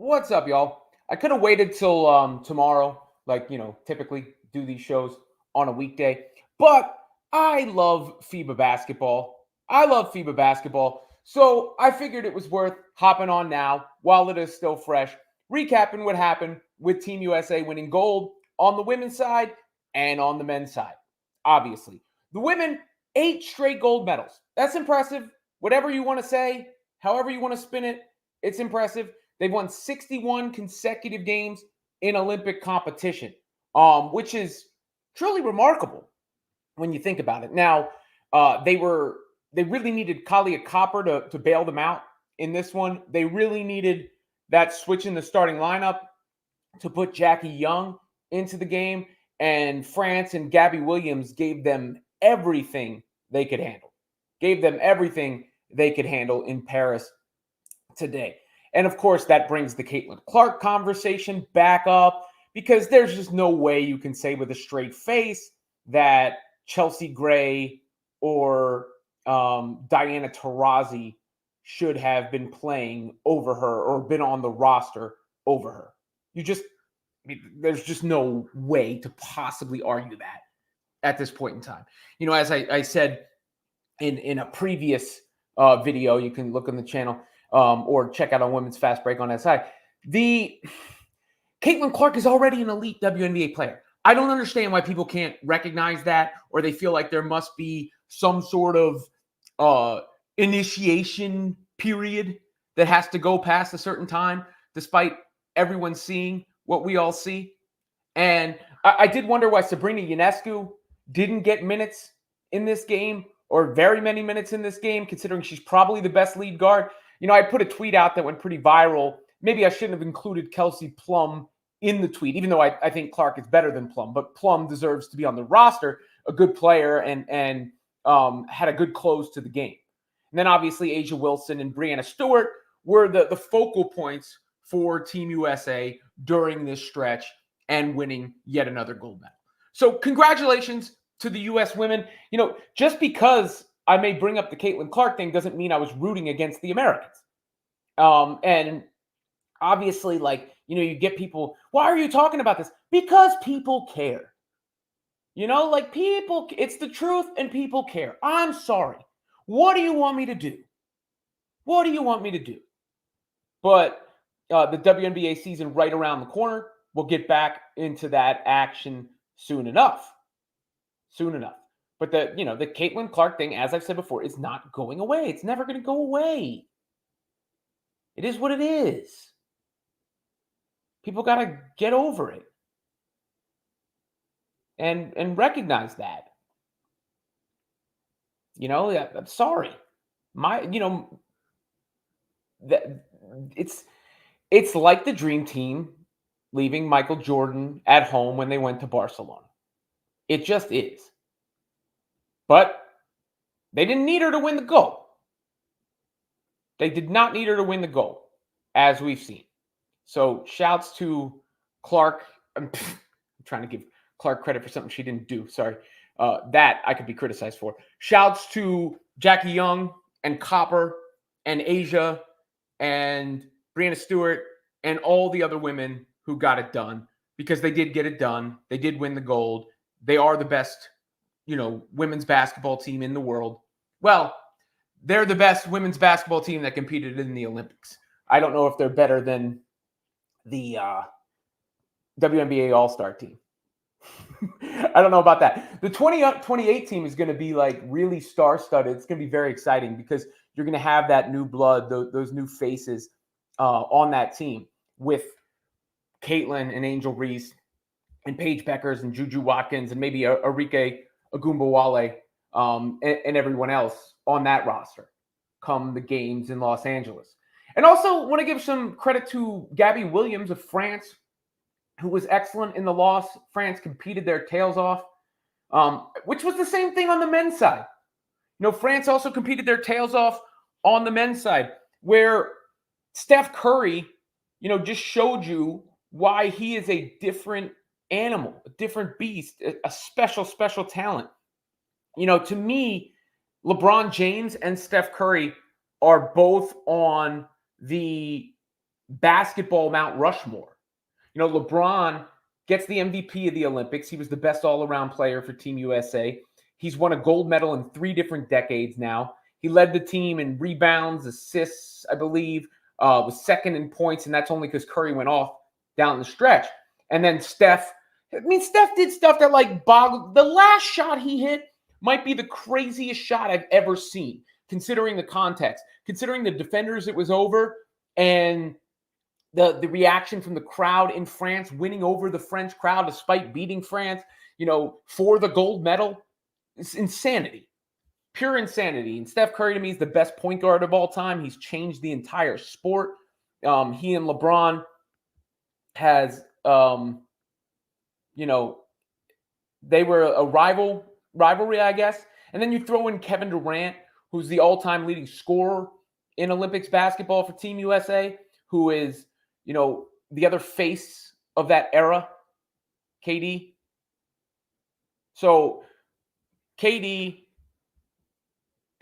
What's up, y'all? I could have waited till tomorrow, like typically do these shows on a weekday, but I love FIBA basketball. I love FIBA basketball, so I figured it was worth hopping on now while it is still fresh, recapping what happened with Team USA winning gold on the women's side and on the men's side. Obviously, the women 8 straight gold medals. That's impressive. Whatever you want to say, however you want to spin it, it's impressive. They've won 61 consecutive games in Olympic competition, which is truly remarkable when you think about it. Now, they really needed Kalia Copper to bail them out in this one. They really needed that switch in the starting lineup to put Jackie Young into the game, and France and Gabby Williams gave them everything they could handle. Gave them everything they could handle in Paris today. And of course, that brings the Caitlin Clark conversation back up because there's just no way you can say with a straight face that Chelsea Gray or Diana Taurasi should have been playing over her or been on the roster over her. There's just no way to possibly argue that at this point in time. As I said in a previous video, you can look on the channel, or check out on Women's Fastbreak on SI. The Caitlin Clark is already an elite WNBA player. I don't understand why people can't recognize that, or they feel like there must be some sort of initiation period that has to go past a certain time, despite everyone seeing what we all see. And I did wonder why Sabrina Ionescu didn't get minutes in this game, or very many minutes in this game, considering she's probably the best lead guard. I put a tweet out that went pretty viral. Maybe I shouldn't have included Kelsey Plum in the tweet, even though I think Clark is better than Plum. But Plum deserves to be on the roster, a good player, and had a good close to the game. And then obviously Asia Wilson and Brianna Stewart were the focal points for Team USA during this stretch and winning yet another gold medal. So congratulations to the U.S. women. Just because I may bring up the Caitlin Clark thing doesn't mean I was rooting against the Americans. And obviously, you get people, why are you talking about this? Because people care. People, it's the truth and people care. I'm sorry. What do you want me to do? What do you want me to do? But the WNBA season right around the corner. We'll get back into that action soon enough. Soon enough. But the Caitlin Clark thing, as I've said before, is not going away. It's never going to go away. It is what it is. People got to get over it and recognize that. I'm sorry. It's like the dream team leaving Michael Jordan at home when they went to Barcelona. It just is. But they didn't need her to win the gold. They did not need her to win the gold, as we've seen. So shouts to Clark. I'm trying to give Clark credit for something she didn't do. Sorry. That I could be criticized for. Shouts to Jackie Young and Copper and Asia and Brianna Stewart and all the other women who got it done, because they did get it done. They did win the gold. They are the best, women's basketball team in the world. Well, they're the best women's basketball team that competed in the Olympics. I don't know if they're better than the WNBA All-Star team. I don't know about that. The 2028 team is going to be really star-studded. It's going to be very exciting because you're going to have that new blood, those new faces on that team with Caitlin and Angel Reese and Paige Beckers and Juju Watkins and maybe Arike Ogunbowale and everyone else on that roster come the games in Los Angeles. And also want to give some credit to Gabby Williams of France, who was excellent in the loss. France competed their tails off, which was the same thing on the men's side. France also competed their tails off on the men's side, where Steph Curry, just showed you why he is a different animal, a different beast, a special, special talent. To me, LeBron James and Steph Curry are both on the basketball Mount Rushmore. LeBron gets the MVP of the Olympics. He was the best all-around player for Team USA. He's won a gold medal in 3 different decades now. He led the team in rebounds, assists, I believe, was second in points, and that's only because Curry went off down the stretch. And then Steph did stuff that boggled. The last shot he hit might be the craziest shot I've ever seen, considering the context, considering the defenders it was over, and the reaction from the crowd in France, winning over the French crowd despite beating France, for the gold medal. It's insanity. Pure insanity. And Steph Curry, to me, is the best point guard of all time. He's changed the entire sport. He and LeBron has, they were a rivalry, I guess. And then you throw in Kevin Durant, who's the all-time leading scorer in Olympics basketball for Team USA, who is, the other face of that era, KD. So KD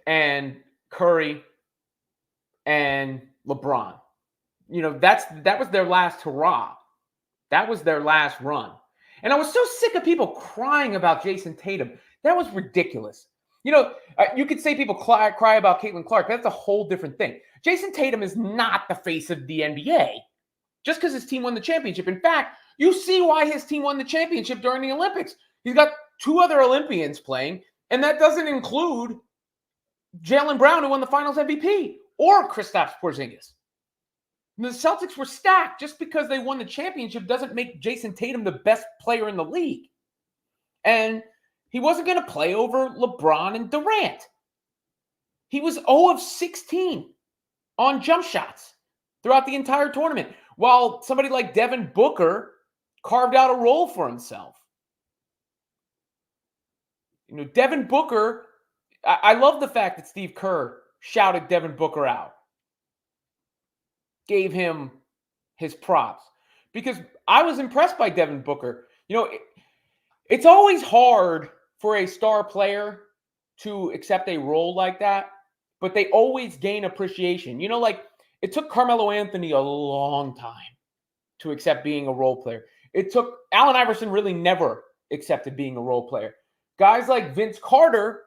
and Curry and LeBron, that was their last hurrah. That was their last run. And I was so sick of people crying about Jason Tatum. That was ridiculous. You could say people cry about Caitlin Clark. That's a whole different thing. Jason Tatum is not the face of the NBA just because his team won the championship. In fact, you see why his team won the championship during the Olympics. He's got 2 other Olympians playing, and that doesn't include Jaylen Brown, who won the Finals MVP, or Kristaps Porzingis. The Celtics were stacked. Just because they won the championship doesn't make Jason Tatum the best player in the league. And he wasn't going to play over LeBron and Durant. He was 0 of 16 on jump shots throughout the entire tournament, while somebody like Devin Booker carved out a role for himself. Devin Booker, I love the fact that Steve Kerr shouted Devin Booker out, gave him his props, because I was impressed by Devin Booker. It's always hard for a star player to accept a role like that, but they always gain appreciation. It took Carmelo Anthony a long time to accept being a role player. It took Allen Iverson really never accepted being a role player. Guys like Vince Carter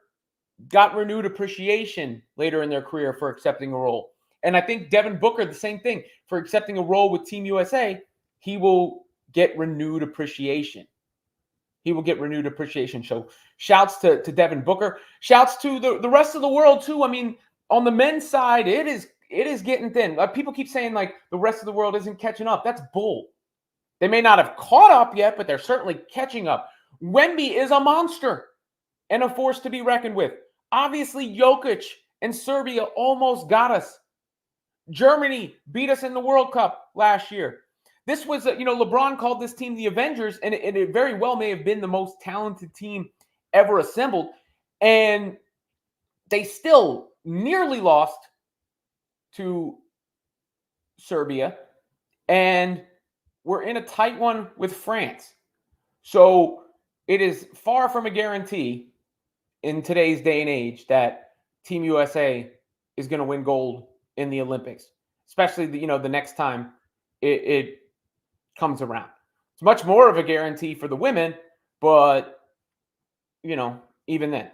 got renewed appreciation later in their career for accepting a role. And I think Devin Booker, the same thing, for accepting a role with Team USA, he will get renewed appreciation. So shouts to Devin Booker. Shouts to the rest of the world, too. I mean, on the men's side, it is getting thin. People keep saying, the rest of the world isn't catching up. That's bull. They may not have caught up yet, but they're certainly catching up. Wemby is a monster and a force to be reckoned with. Obviously, Jokic and Serbia almost got us. Germany beat us in the World Cup last year. This was, LeBron called this team the Avengers, and it very well may have been the most talented team ever assembled. And they still nearly lost to Serbia, and we're in a tight one with France. So it is far from a guarantee in today's day and age that Team USA is going to win gold in the Olympics, especially the next time it comes around. It's much more of a guarantee for the women, but even then,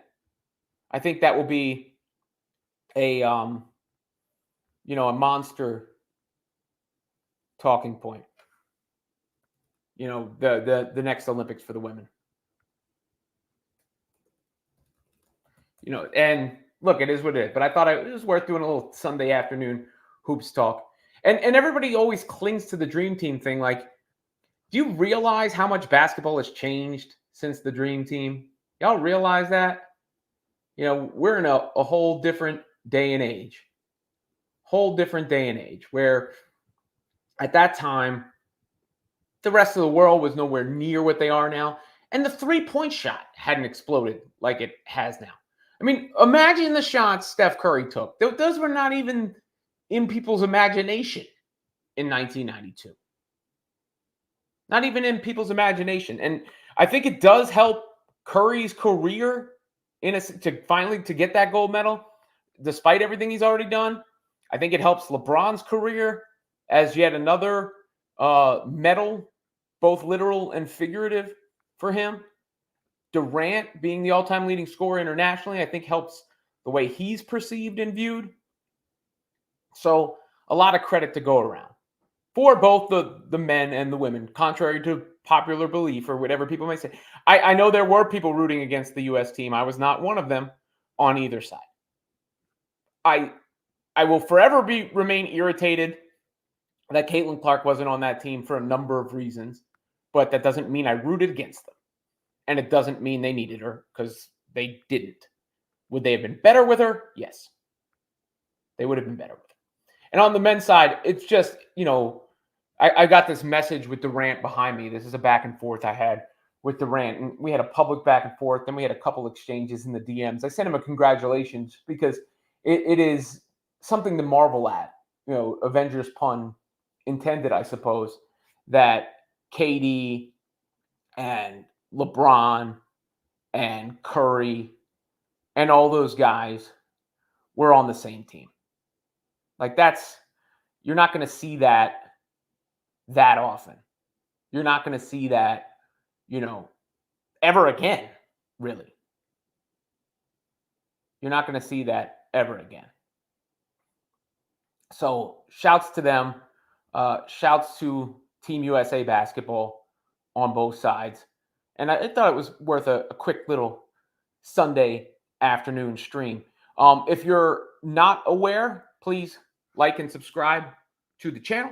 I think that will be a monster talking point. The next Olympics for the women. And look, it is what it is. But I thought it was worth doing a little Sunday afternoon hoops talk. And everybody always clings to the Dream Team thing. Do you realize how much basketball has changed since the Dream Team? Y'all realize that? We're in a whole different day and age. Where at that time, the rest of the world was nowhere near what they are now. And the three-point shot hadn't exploded like it has now. I mean, imagine the shots Steph Curry took. Those were not even in people's imagination in 1992. Not even in people's imagination. And I think it does help Curry's career to get that gold medal, despite everything he's already done. I think it helps LeBron's career as yet another medal, both literal and figurative, for him. Durant being the all-time leading scorer internationally, I think helps the way he's perceived and viewed. So a lot of credit to go around for both the men and the women, contrary to popular belief or whatever people may say. I know there were people rooting against the U.S. team. I was not one of them on either side. I will forever remain irritated that Caitlin Clark wasn't on that team for a number of reasons, but that doesn't mean I rooted against them. And it doesn't mean they needed her, because they didn't. Would they have been better with her? Yes. They would have been better with her. And on the men's side, it's just, I got this message with Durant behind me. This is a back and forth I had with Durant. And we had a public back and forth. Then we had a couple exchanges in the DMs. I sent him a congratulations because it is something to marvel at. Avengers pun intended, I suppose, that KD and LeBron and Curry and all those guys were on the same team. Like, you're not going to see that often. You're not going to see that, ever again, really. You're not going to see that ever again. So shouts to them. Shouts to Team USA basketball on both sides. And I thought it was worth a quick little Sunday afternoon stream. If you're not aware, please like and subscribe to the channel.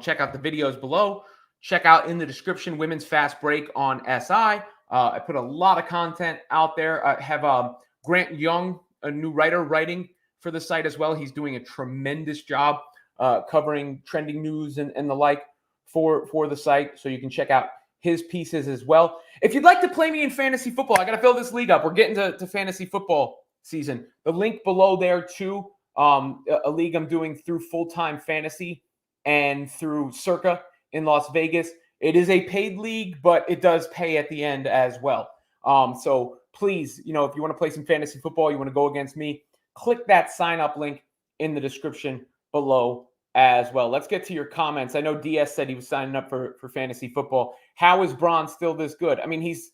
Check out the videos below. Check out in the description Women's Fast Break on SI. I put a lot of content out there. I have Grant Young, a new writer, writing for the site as well. He's doing a tremendous job covering trending news and the like for the site. So you can check out his pieces as well. If you'd like to play me in fantasy football, I got to fill this league up. We're getting to fantasy football season. The link below there too, a league I'm doing through Full-Time Fantasy and through Circa in Las Vegas. It is a paid league, but it does pay at the end as well. So please, if you want to play some fantasy football, you want to go against me, click that sign up link in the description below as well. Let's get to your comments. I know DS said he was signing up for fantasy football. How is Bron still this good? I mean, he's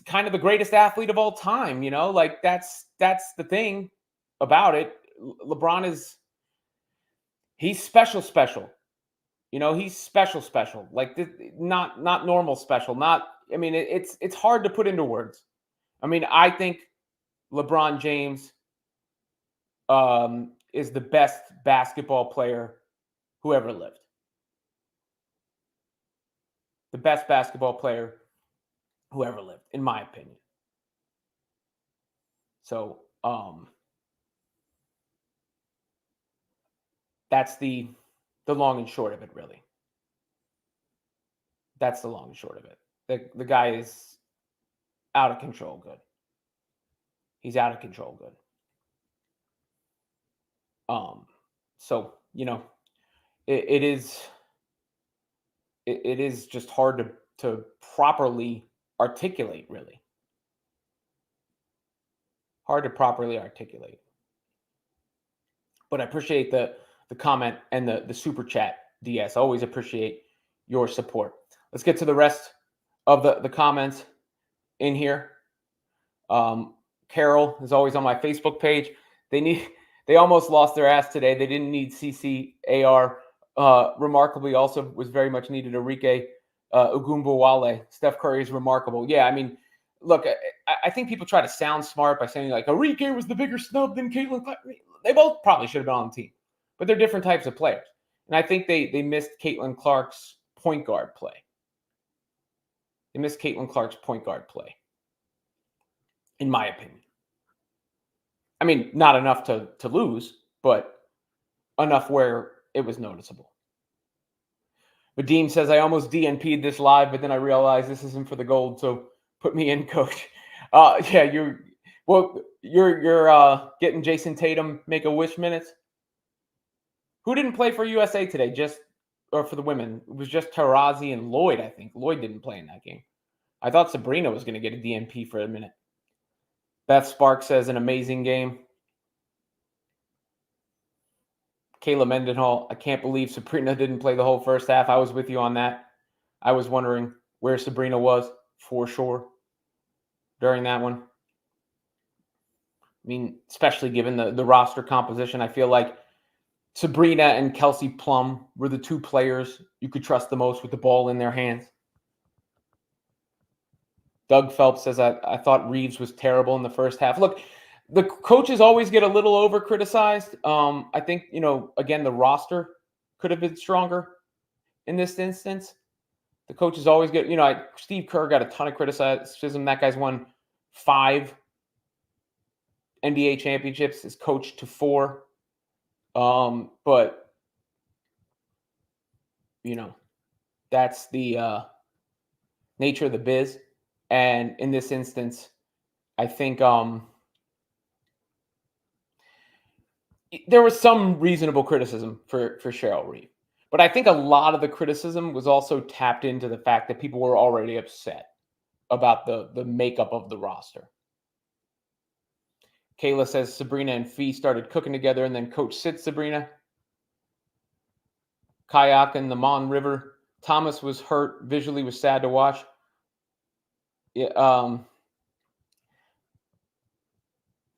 kind of the greatest athlete of all time, like that's the thing about it. LeBron he's special. He's special. Like, not normal special. It's hard to put into words. I mean, I think LeBron James is the best basketball player who ever lived. The best basketball player who ever lived, in my opinion. So, that's the long and short of it, really. That's the long and short of it. The guy is out of control good. He's out of control good. So, it is just hard to properly articulate, really. Hard to properly articulate. But I appreciate the comment and the super chat, DS. Always appreciate your support. Let's get to the rest of the comments in here. Carol is always on my Facebook page. They almost lost their ass today. They didn't need CCAR. Remarkably, also was very much needed Arike Ogunbowale. Steph Curry is remarkable. Yeah, I mean, look, I think people try to sound smart by saying, like, Arike was the bigger snub than Caitlin Clark. They both probably should have been on the team, but they're different types of players. And I think they missed Caitlin Clark's point guard play. They missed Caitlin Clark's point guard play, in my opinion. I mean, not enough to lose, but enough where it was noticeable. Vadim says, I almost DNP'd this live, but then I realized this isn't for the gold, so put me in, coach. Yeah, you're getting Jason Tatum Make-A-Wish minutes. Who didn't play for USA today? Or for the women? It was just Taurasi and Lloyd, I think. Lloyd didn't play in that game. I thought Sabrina was going to get a DNP for a minute. Beth Spark says, an amazing game. Kayla Mendenhall, I can't believe Sabrina didn't play the whole first half. I was with you on that. I was wondering where Sabrina was for sure during that one. I mean, especially given the roster composition, I feel like Sabrina and Kelsey Plum were the two players you could trust the most with the ball in their hands. Doug Phelps says, I thought Reeves was terrible in the first half. Look, the coaches always get a little over criticized. I think, again, the roster could have been stronger in this instance. The coaches always get, Steve Kerr got a ton of criticism. That guy's won 5 NBA championships, is coached to 4. But, that's the nature of the biz. And in this instance, I think there was some reasonable criticism for Cheryl Reeve. But I think a lot of the criticism was also tapped into the fact that people were already upset about the makeup of the roster. Kayla says Sabrina and Fee started cooking together, and then coach sits Sabrina. Kayak in the Mon River. Thomas was hurt. Visually was sad to watch. Yeah,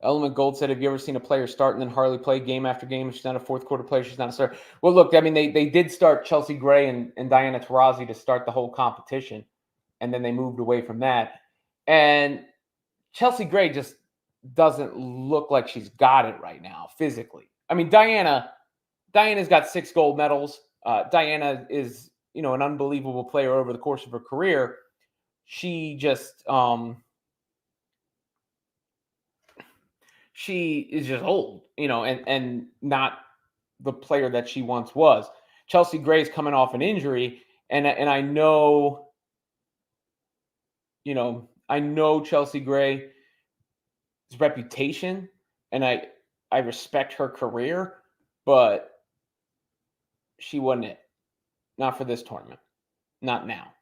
Element Gold said, have you ever seen a player start and then hardly play game after game? If she's not a fourth quarter player, she's not a starter. Well, look, I mean, they did start Chelsea Gray and Diana Taurasi to start the whole competition, and then they moved away from that. And Chelsea Gray just doesn't look like she's got it right now physically. I mean, Diana's got 6 gold medals. Diana is, an unbelievable player over the course of her career. She just she is just old, and not the player that she once was. Chelsea Gray's coming off an injury, and I know, I know Chelsea Gray's reputation, and I respect her career, but she wasn't it. Not for this tournament. Not now.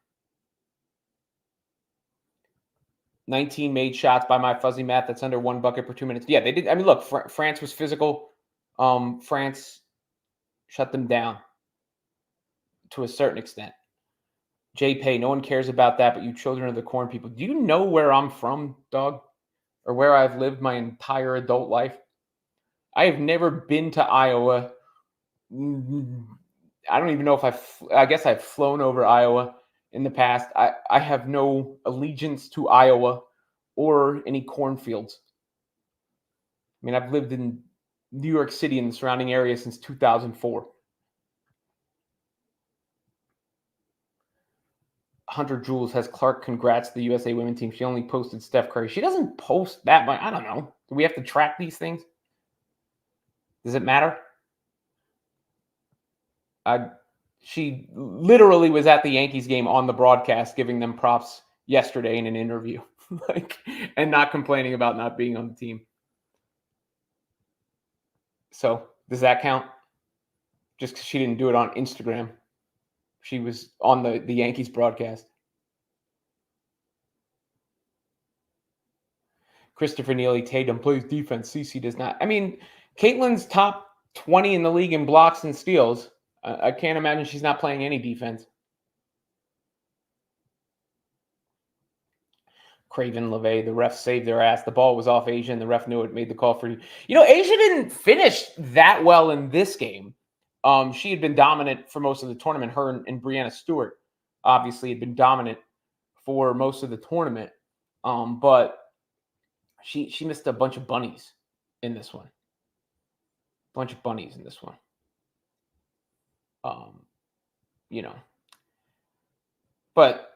19 made shots by my fuzzy math. That's under 1 bucket per 2 minutes. Yeah, they did. I mean, look, France was physical. France shut them down to a certain extent. Jay Pay, no one cares about that, but you children of the corn people. Do you know where I'm from, dog? Or where I've lived my entire adult life? I have never been to Iowa. I don't even know if I guess I've flown over Iowa in the past. I have no allegiance to Iowa or any cornfields. I mean, I've lived in New York City and the surrounding area since 2004. Hunter Jules has Clark, congrats to the USA women team. She only posted Steph Curry. She doesn't post that much. I don't know. Do we have to track these things? Does it matter? She literally was at the Yankees game on the broadcast, giving them props yesterday in an interview, and not complaining about not being on the team. So does that count? Just because she didn't do it on Instagram. She was on the Yankees broadcast. Christopher Neely, Tatum plays defense. CC does not. I mean, Caitlin's top 20 in the league in blocks and steals. I can't imagine she's not playing any defense. Craven LeVay, the ref saved their ass. The ball was off Asia, and the ref knew it, made the call for you. Asia didn't finish that well in this game. She had been dominant for most of the tournament. Her and Brianna Stewart obviously had been dominant for most of the tournament. But she missed a bunch of bunnies in this one. But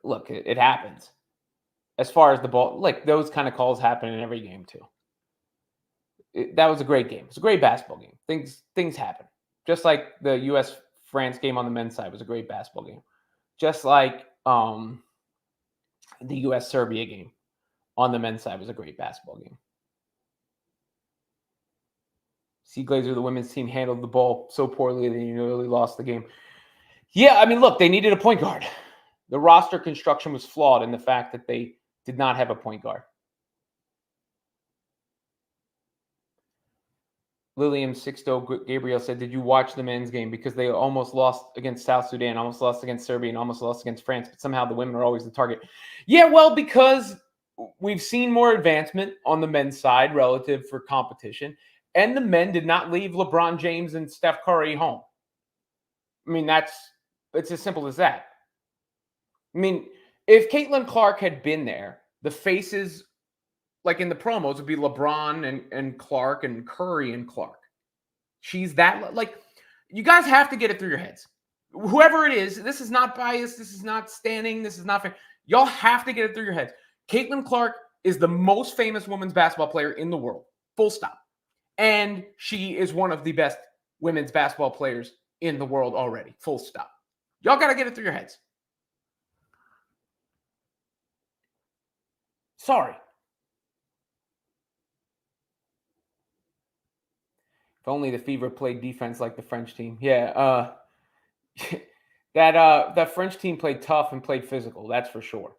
look, it happens. As far as the ball, like those kind of calls happen in every game too. That was a great game. It's a great basketball game. Things happen. Just like the U.S.-France game on the men's side was a great basketball game. Just like the U.S.-Serbia game on the men's side was a great basketball game. Sea Glazer, the women's team, handled the ball so poorly they nearly lost the game. Yeah, I mean, look, they needed a point guard. The roster construction was flawed in the fact that they did not have a point guard. Lillian Sixto Gabriel said, "Did you watch the men's game? Because they almost lost against South Sudan, almost lost against Serbia, and almost lost against France. But somehow the women are always the target." Yeah, well, because we've seen more advancement on the men's side relative for competition, and the men did not leave LeBron James and Steph Curry home. I mean, it's as simple as that. I mean, if Caitlin Clark had been there, the faces like in the promos would be LeBron and Clark and Curry and Clark. She's that like you guys have to get it through your heads. Whoever it is, this is not biased. This is not standing. This is not fair. Y'all have to get it through your heads. Caitlin Clark is the most famous women's basketball player in the world. Full stop. And she is one of the best women's basketball players in the world already. Full stop. Y'all got to get it through your heads. Sorry. If only the Fever played defense like the French team. Yeah, that French team played tough and played physical. That's for sure.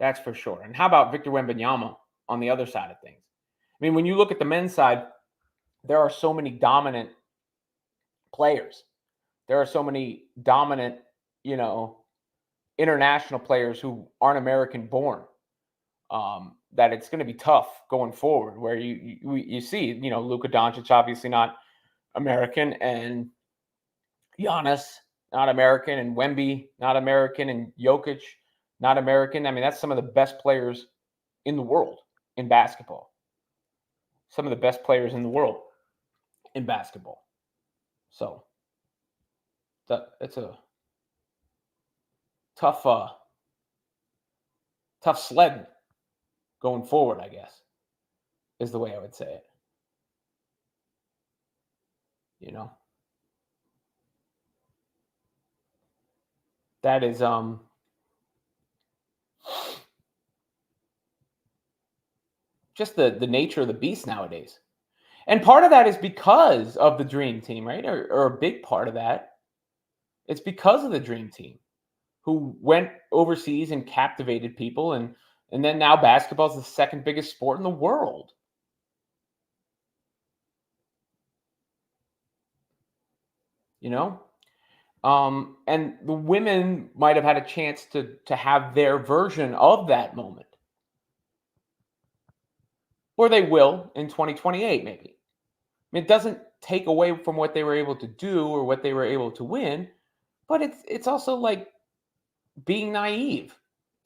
That's for sure. And how about Victor Wembanyama on the other side of things? I mean, when you look at the men's side, there are so many dominant players. There are so many dominant, international players who aren't American born. That it's going to be tough going forward. Where you see, Luka Doncic obviously not American, and Giannis not American, and Wemby not American, and Jokic not American. I mean, that's some of the best players in the world in basketball. Some of the best players in the world in basketball. So it's a tough sled going forward, I guess, is the way I would say it. That is just the nature of the beast nowadays. And part of that is because of the dream team, right? Or a big part of that. It's because of the dream team who went overseas and captivated people, and then now basketball is the second biggest sport in the world. And the women might have had a chance to have their version of that moment. Or they will in 2028, maybe. I mean, it doesn't take away from what they were able to do or what they were able to win, but it's also like being naive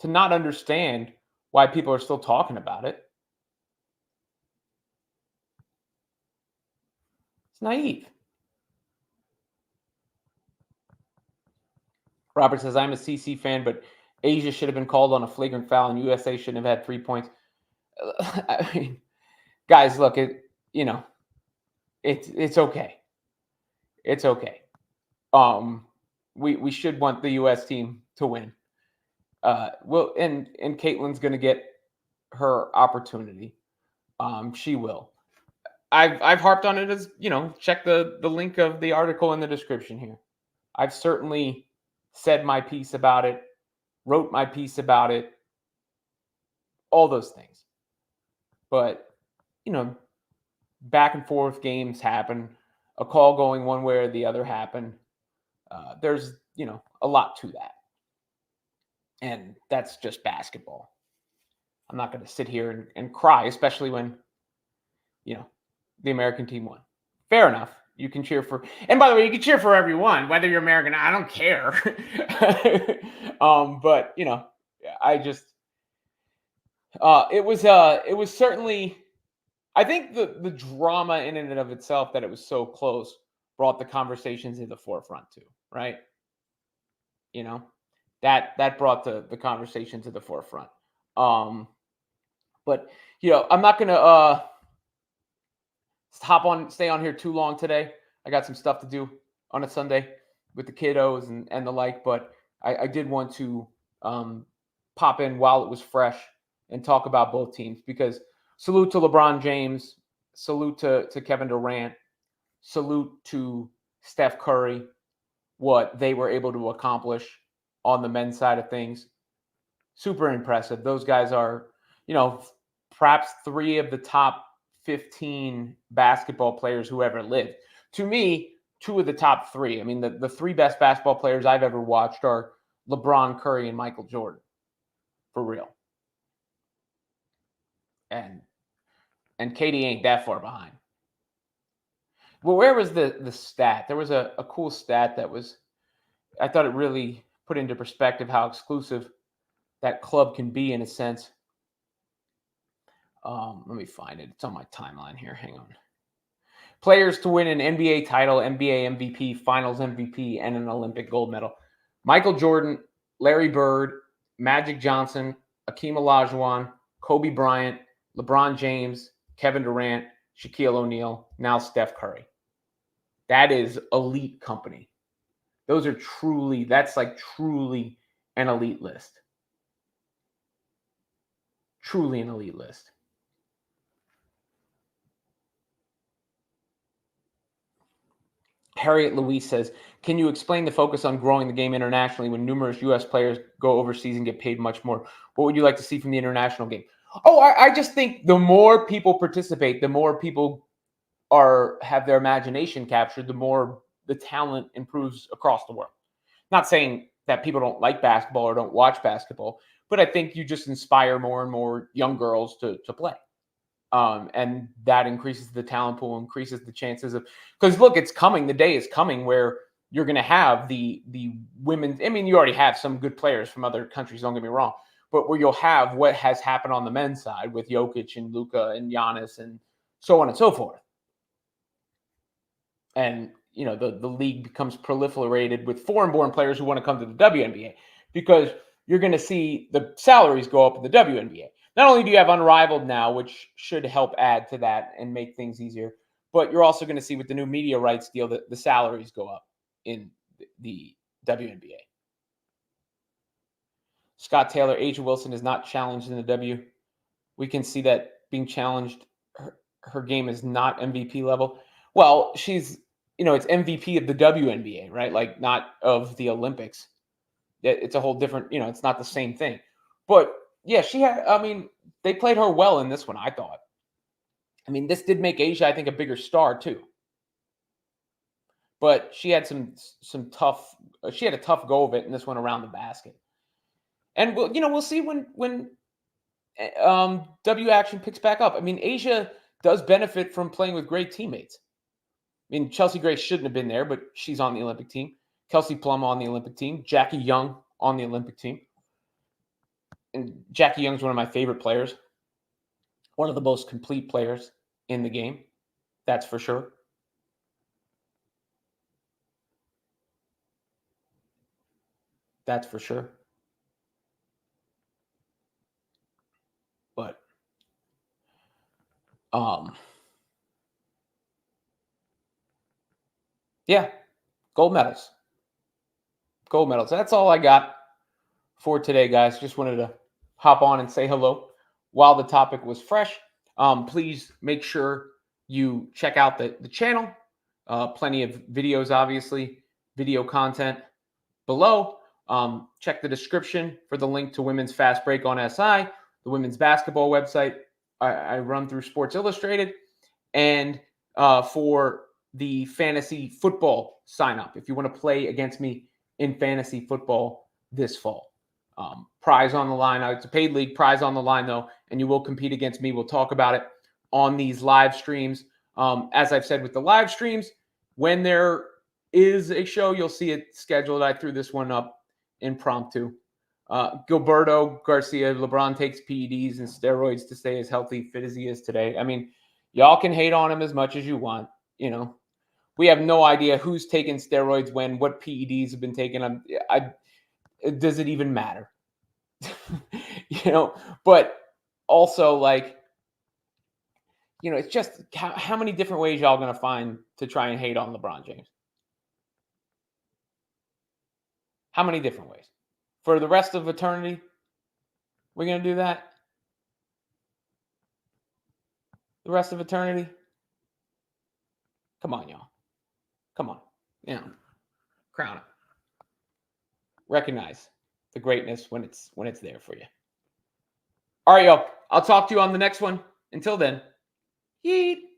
to not understand why people are still talking about it. It's naive. Robert says, I'm a CC fan, but Asia should have been called on a flagrant foul and USA shouldn't have had 3 points. I mean, guys, look, it's okay. It's okay. We should want the US team to win. Well, and Caitlin's going to get her opportunity. She will. I've harped on it as, check the link of the article in the description here. I've certainly said my piece about it, wrote my piece about it, all those things. But, back and forth games happen. A call going one way or the other happened. There's, a lot to that. And that's just basketball. I'm not going to sit here and cry, especially when, the American team won. Fair enough. You can cheer for, and by the way, you can cheer for everyone, whether you're American. I don't care. But I just, it was certainly, I think the drama in and of itself that it was so close brought the conversations to the forefront too, right? That brought the conversation to the forefront. But I'm not gonna stay on here too long today. I got some stuff to do on a Sunday with the kiddos and the like, but I did want to pop in while it was fresh and talk about both teams, because salute to LeBron James, salute to Kevin Durant, salute to Steph Curry, what they were able to accomplish on the men's side of things. Super impressive. Those guys are, perhaps 3 of the top 15 basketball players who ever lived. To me, two of the top three. I mean, the three best basketball players I've ever watched are LeBron, Curry, and Michael Jordan. For real. And KD ain't that far behind. Well, where was the stat? There was a cool stat that was, I thought it really put into perspective how exclusive that club can be in a sense. Let me find it. It's on my timeline here. Hang on. Players to win an NBA title, NBA MVP, Finals MVP, and an Olympic gold medal. Michael Jordan, Larry Bird, Magic Johnson, Akeem Olajuwon, Kobe Bryant, LeBron James, Kevin Durant, Shaquille O'Neal, now Steph Curry. That is elite company. Those are truly, that's like truly an elite list. Truly an elite list. Harriet Louise says, can you explain the focus on growing the game internationally when numerous U.S. players go overseas and get paid much more? What would you like to see from the international game? Oh, I just think the more people participate, the more people have their imagination captured, the more the talent improves across the world. Not saying that people don't like basketball or don't watch basketball, but I think you just inspire more and more young girls to play. And that increases the talent pool, increases the chances of, because look, it's coming. The day is coming where you're going to have the women. I mean, you already have some good players from other countries. Don't get me wrong, but where you'll have what has happened on the men's side with Jokic and Luka and Giannis and so on and so forth. And you know the league becomes proliferated with foreign-born players who want to come to the WNBA because you're going to see the salaries go up in the WNBA. Not only do you have Unrivaled now, which should help add to that and make things easier, but you're also going to see with the new media rights deal that the salaries go up in the WNBA. Scott Taylor, Asia Wilson is not challenged in the W. We can see that being challenged. Her game is not MVP level. Well, she's, it's MVP of the WNBA, right? Like not of the Olympics. It's a whole different, it's not the same thing. But yeah, they played her well in this one, I thought. I mean, this did make Asia, I think, a bigger star too. But she had some tough, she had a tough go of it in this one around the basket. And we'll see when W action picks back up. I mean, Asia does benefit from playing with great teammates. I mean, Chelsea Gray shouldn't have been there, but she's on the Olympic team. Kelsey Plum on the Olympic team. Jackie Young on the Olympic team. And Jackie Young's one of my favorite players. One of the most complete players in the game. That's for sure. That's for sure. But yeah, gold medals. Gold medals. That's all I got for today, guys. Just wanted to hop on and say hello while the topic was fresh. Please make sure you check out the channel. Plenty of videos, obviously, video content below. Check the description for the link to Women's Fastbreak on SI, the women's basketball website I run through Sports Illustrated, and for the fantasy football sign up if you want to play against me in fantasy football this fall. Prize on the line. It's a paid league. Prize on the line, though, and you will compete against me. We'll talk about it on these live streams. As I've said with the live streams, when there is a show, you'll see it scheduled. I threw this one up impromptu. Gilberto Garcia, LeBron takes PEDs and steroids to stay as healthy, fit as he is today. I mean, y'all can hate on him as much as you want. We have no idea who's taking steroids when, what PEDs have been taken. Does it even matter? But also it's just how many different ways y'all going to find to try and hate on LeBron James? How many different ways? For the rest of eternity, we're going to do that? The rest of eternity? Come on, y'all. Come on. Crown it. Recognize the greatness when it's there for you. All right, y'all. I'll talk to you on the next one. Until then. Yeet.